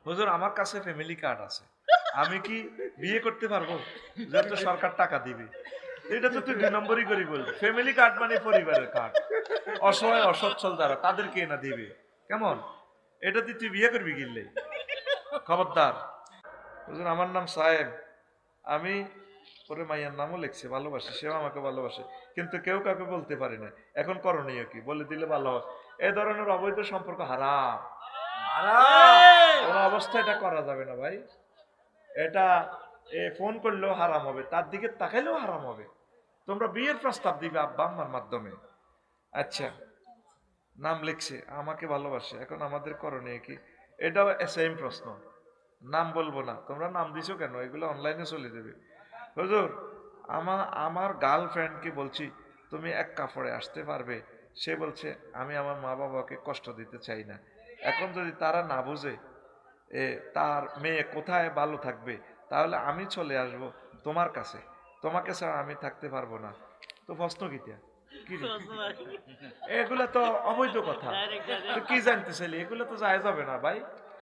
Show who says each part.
Speaker 1: হুজুর আমার কাছে ফ্যামিলি কার্ড আছে, আমি কি বিয়ে করতে পারবো? যেহেতু সরকার টাকা দিবে। এটা তো তুই ২ নম্বরই করে বলবি। ফ্যামিলি কার্ড মানে পরিবারের কার্ড। অসহায় অসচ্ছল যারা তাদেরকে এনে দিবে। কেমন? এটা দিয়ে তুই বিয়ে করবি গিললে? খবরদার। হুজুর আমার নাম সাহেব। আমি পরে মাইয়ার নামও লিখছে, ভালোবাসি, সেও আমাকে ভালোবাসে। কিন্তু কেউ কাউকে বলতে পারি না। এখন করণীয় কি? বলে দিলে ভালো হয়। এই ধরনের অবৈধ সম্পর্ক হারাম। হারাম। কোন অবস্থায় এটা করা যাবে না ভাই। এটা ফোন করলেও হারাম হবে, তার দিকে তাকাইলেও হারাম হবে। তোমরা বিয়ের প্রস্তাব দিবে আব্বা আম্মার মাধ্যমে। আচ্ছা, নাম লিখছে, আমাকে ভালোবাসে, এখন আমাদের করণীয় কি? এটাও সেম প্রশ্ন। নাম বলবো না, তোমরা নাম দিছো কেন? এগুলো অনলাইনে চলে যাবে। হুজুর, আমার গার্লফ্রেন্ডকে বলছি তুমি এক কাপড়ে আসতে পারবে, সে বলছে আমি আমার মা বাবাকে কষ্ট দিতে চাই না। এখন যদি তারা না বুঝে তার মেয়ে কোথায় ভালো থাকবে, তাহলে আমি চলে আসব তোমার কাছে, তোমাকে ছাড়া আমি থাকতে পারবো না। তো প্রশ্ন কিটা কি রে? এগুলা তো অবৈধ কথা। তো কি জানতে চাইলি? এগুলো তো জায়েজ হবে না ভাই।